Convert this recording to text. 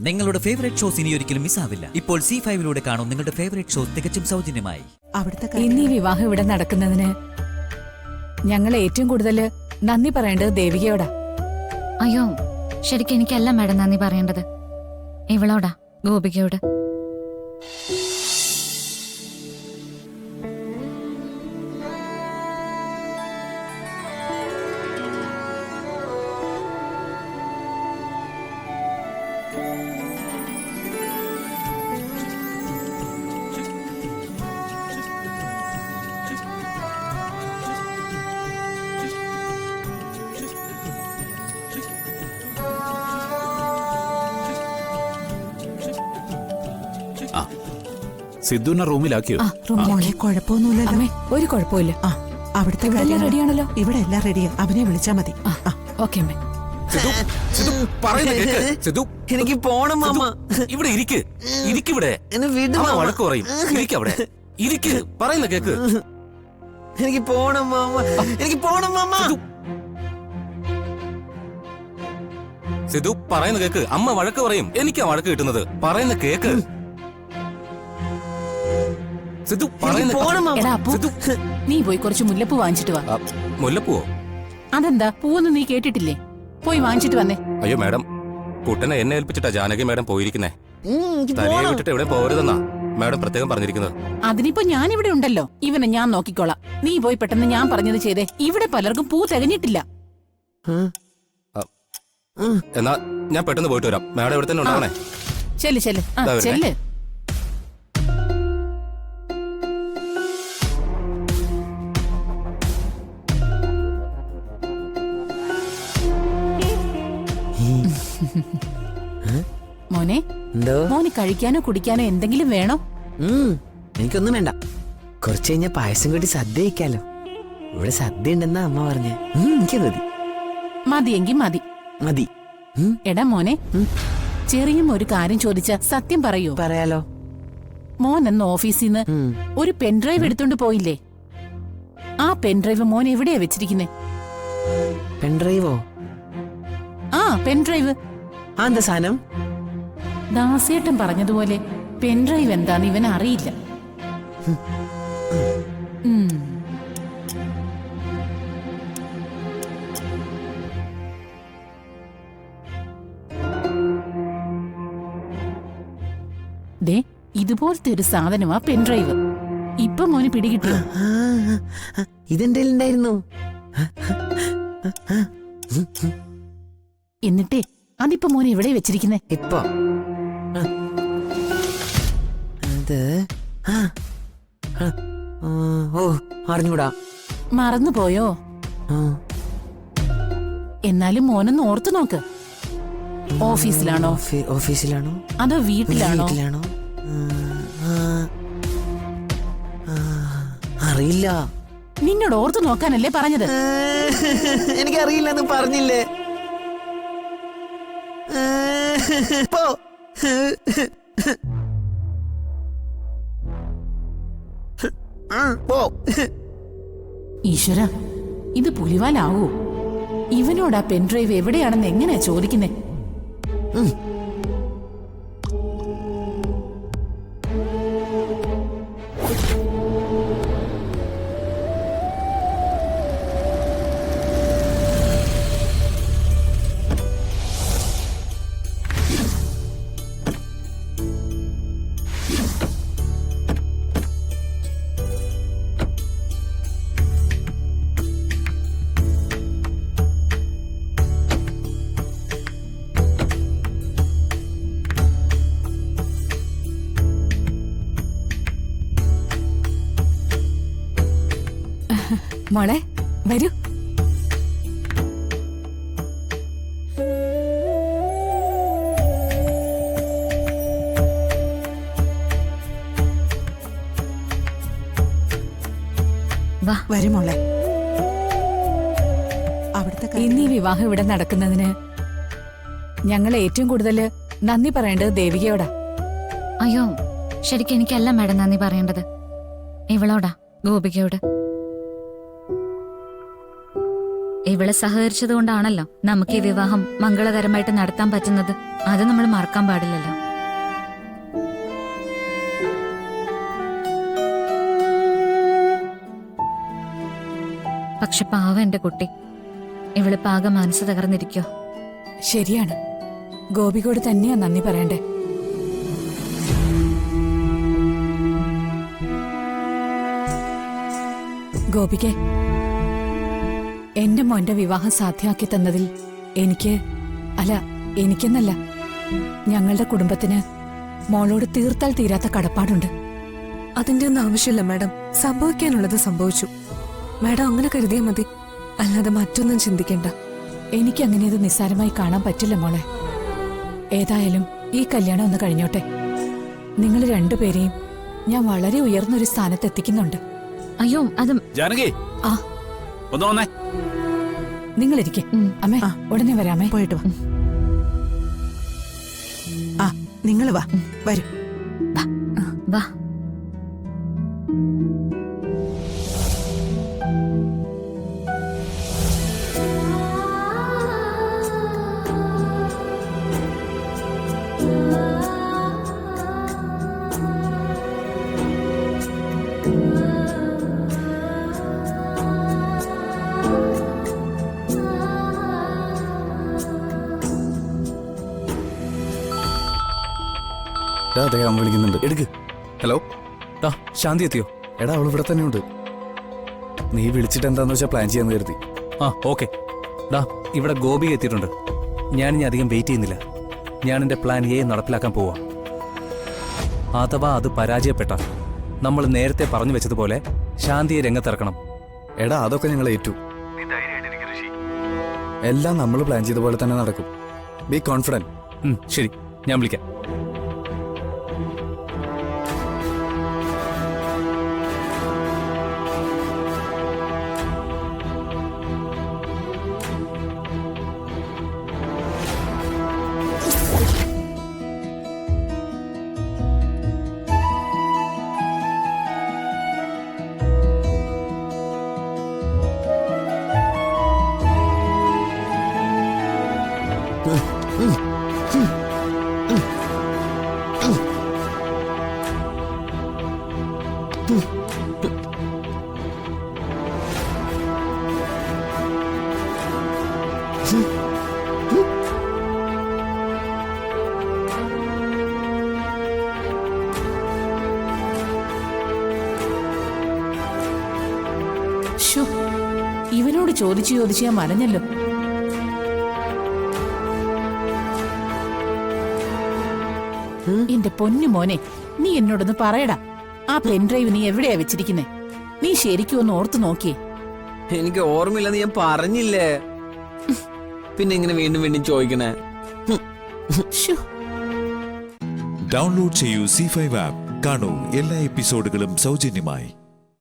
നിങ്ങളുടെ favourite shows ഇനി ഒരിക്കലും മിസ്സാവില്ല. ഇപ്പോൾ C5 കാണും നിങ്ങളുടെ ഫേവറേറ്റ് ഷോസ് തികച്ചും സൗജന്യമായി. ഇന്ന് ഈ വിവാഹം ഇവിടെ നടക്കുന്നതിന് ഞങ്ങൾ ഏറ്റവും കൂടുതൽ നന്ദി പറയേണ്ടത് ദേവികയോടാ. അയ്യോ, ശരിക്കും എനിക്കല്ല മാഡം നന്ദി പറയേണ്ടത്, ഇവളോടാ, ഗോപികയോട്. സിദ്ധുവിനെ റൂമിലാക്കിയോ? കുഴപ്പമൊന്നുമില്ലല്ലോ. അമ്മേ, ഒരു കുഴപ്പമില്ല. അവിടുത്തെ എല്ലാം റെഡിയാണല്ലോ. ഇവിടെ എല്ലാം റെഡിയാ. അവനെ വിളിച്ചാ മതി. ഓക്കെ അമ്മേ. എനിക്ക് പോണം മാമ. ഇവിടെ ഇരിക്കിവിടെ. വഴക്ക് പറയും. ഇരിക്കവിടെ. ഇരിക്ക്, പറയുന്ന കേക്ക്. എനിക്ക് പോണം മാമ. എനിക്ക് പോണം മാമ. സിധു, പറയുന്ന കേക്ക്. അമ്മ വഴക്ക് പറയും. എനിക്കാ വഴക്ക് കിട്ടുന്നത്. പറയുന്ന കേക്ക്. സിധു, നീ പോയി കുറച്ച് മുല്ലപ്പൂ വാങ്ങിച്ചിട്ട് വാ. മുല്ലപ്പൂവോ? അതെന്താ, പൂവൊന്നും നീ കേട്ടിട്ടില്ലേ? പോയി വാങ്ങിച്ചിട്ട് വന്നേ. അയ്യോ മാഡം, കുട്ടനെ എന്നെ ഏൽപ്പിച്ചിട്ടാ ജാനകി മാഡം പോയിരിക്കുന്നേ. തനിയെ വിട്ടിട്ട് എവിടെ പോരുതെന്നാ മാഡം പ്രത്യേകം പറഞ്ഞിരിക്കുന്നത്. അതിനിപ്പോ ഞാൻ ഇവിടെ ഉണ്ടല്ലോ. ഇവനെ ഞാൻ നോക്കിക്കോളാം. നീ പോയി പെട്ടെന്ന് ഞാൻ പറഞ്ഞത് ചെയ്തേ. ഇവിടെ പലർക്കും പൂ തികഞ്ഞിട്ടില്ല. എന്നാ ഞാൻ പെട്ടെന്ന് പോയിട്ട് വരാം. മാഡം ഇവിടെ തന്നെ ഉണ്ടാവണേ. ചെല്ല് ചെല്ല് ചെല്ല്. മോനെ, മോന് കഴിക്കാനോ കുടിക്കാനോ എന്തെങ്കിലും വേണോ? എനിക്കൊന്നും വേണ്ട. കുറച്ച് കഴിഞ്ഞാ പായസം കൂടി സദ്യ കഴിക്കാലോ. ഇവിടെ സദ്യ ഉണ്ടെന്നാ അമ്മ പറഞ്ഞേ. എനിക്ക് മതി. മതിയെങ്കി മതി. മതി. എടാ മോനെ, ചെറിയ ഒരു കാര്യം ചോദിച്ച സത്യം പറയൂ? പറയാലോ. മോൻ എന്ന ഓഫീസിൽ നിന്ന് ഒരു പെൻഡ്രൈവ് എടുത്തോണ്ട് പോയില്ലേ? ആ പെൻഡ്രൈവ് മോൻ എവിടെയാ വെച്ചിരിക്കുന്നേ? പെൻഡ്രൈവോ? ആ, പെൻഡ്രൈവ്. എന്താ സാധനം? ദാസേട്ടൻ പറഞ്ഞതുപോലെ പെൻഡ്രൈവ് എന്താന്ന് ഇവന് അറിയില്ല. ദേ, ഇതുപോലത്തെ ഒരു സാധനമാ പെൻഡ്രൈവ്. ഇപ്പൊ മോന് പിടികിട്ടു. ഇതെന്റെ ഉണ്ടായിരുന്നു. എന്നിട്ടേ അതിപ്പോ മോനെ എവിടെ വെച്ചിരിക്കുന്നേ? ഇപ്പൊ അറിഞ്ഞൂടാ. മറന്നുപോയോ? എന്നാലും മോനൊന്ന് ഓർത്തു നോക്ക്. ഓഫീസിലാണോ ഓഫീസിലാണോ അതോ വീട്ടിലാണോ? അറിയില്ല. നിന്നോട് ഓർത്തു നോക്കാനല്ലേ പറഞ്ഞത്? എനിക്കറിയില്ലെന്ന് പറഞ്ഞില്ലേ? ഈശ്വര, ഇത് പുലിവാലാവൂ. ഇവനോട് ആ പെൻഡ്രൈവ് എവിടെയാണെന്ന് എങ്ങനെയാ ചോദിക്കുന്നേ? മോളെ, വരൂ. വരും മോളെ. ഇന്ന് ഈ വിവാഹം ഇവിടെ നടക്കുന്നതിന് ഞങ്ങൾ ഏറ്റവും കൂടുതൽ നന്ദി പറയേണ്ടത് ദേവികയോടാ. അയ്യോ, ശരിക്കും എനിക്കല്ല മാഡം നന്ദി പറയേണ്ടത്, ഇവളോടാ, ഗോപികയോട്. ഇവളെ സഹകരിച്ചത് കൊണ്ടാണല്ലോ നമുക്ക് ഈ വിവാഹം മംഗളകരമായിട്ട് നടത്താൻ പറ്റുന്നത്. അത് നമ്മൾ മറക്കാൻ പാടില്ലല്ലോ. പക്ഷെ പാവം എന്റെ കുട്ടി, ഇവള് പാകം മനസ്സ് തകർന്നിരിക്കോ. ശരിയാണ്, ഗോപികോട് തന്നെയാ നന്ദി പറയണ്ടേ. ഗോപികെ, എന്റെ മോന്റെ വിവാഹം സാധ്യമാക്കി തന്നതിൽ എനിക്കെന്നല്ല ഞങ്ങളുടെ കുടുംബത്തിന് മോളോട് തീർത്താൽ തീരാത്ത കടപ്പാടുണ്ട്. അതിന്റെ ഒന്നും ആവശ്യമില്ല മാഡം. സംഭവിക്കാനുള്ളത് സംഭവിച്ചു. മാഡം അങ്ങനെ കരുതിയാൽ മതി, അല്ലാതെ മറ്റൊന്നും ചിന്തിക്കണ്ട. എനിക്കങ്ങനെ ഇത് നിസ്സാരമായി കാണാൻ പറ്റില്ല മോളെ. ഏതായാലും ഈ കല്യാണം ഒന്ന് കഴിഞ്ഞോട്ടെ. നിങ്ങൾ രണ്ടുപേരെയും ഞാൻ വളരെ ഉയർന്നൊരു സ്ഥാനത്ത് എത്തിക്കുന്നുണ്ട്. അയ്യോ, അത് ജാനകി, ആ ഒന്ന് വന്നേ. നിങ്ങളിരിക്കെ. അമ്മേ, ഉടനെ വരാമേ. പോയിട്ട് വാ. ആ, നിങ്ങൾ വാ, വരൂ. വാ. അതെ, അമ്മ വിളിക്കുന്നുണ്ട്. എടുക്ക്. ഹലോ, ശാന്തി എത്തിയോ? എടാ, അവൾ ഇവിടെ തന്നെ ഉണ്ട്. നീ വിളിച്ചിട്ട് എന്താന്ന് വെച്ചാൽ പ്ലാൻ ചെയ്യാന്ന് കരുതി. ആ, ഓക്കെ. ഡാ, ഇവിടെ ഗോപി എത്തിയിട്ടുണ്ട്. ഞാനിനി അധികം വെയിറ്റ് ചെയ്യുന്നില്ല. ഞാൻ എൻ്റെ പ്ലാൻ എ നടപ്പിലാക്കാൻ പോവാ. അഥവാ അത് പരാജയപ്പെട്ടാൽ നമ്മൾ നേരത്തെ പറഞ്ഞു വെച്ചതുപോലെ ശാന്തിയെ രംഗത്തിറക്കണം. എടാ, അതൊക്കെ ഞങ്ങൾ ഏറ്റു. എല്ലാം നമ്മൾ പ്ലാൻ ചെയ്ത പോലെ തന്നെ നടക്കും. B confident. ശരി, ഞാൻ വിളിക്കാം. ഇവനോട് ചോദിച്ചു ഞാൻ മലഞ്ഞല്ലോ. എന്റെ പൊന്നു മോനെ, നീ എന്നോടൊന്ന് പറയടാ, ആ പെൻഡ്രൈവ് നീ എവിടെയാ വെച്ചിരിക്കുന്നേ? നീ ശരിക്കും ഒന്ന് ഓർത്തു നോക്കിയേ. എനിക്ക് ഓർമ്മയില്ലെന്ന് ഞാൻ പറഞ്ഞില്ലേ, പിന്നെ ഇങ്ങനെ വീണ്ടും വീണ്ടും ചോദിക്കണേ. ഡൗൺലോഡ് ചെയ്യൂ C5 ആപ്പ്. കാണൂ എല്ലാ എപ്പിസോഡുകളും സൗജന്യമായി.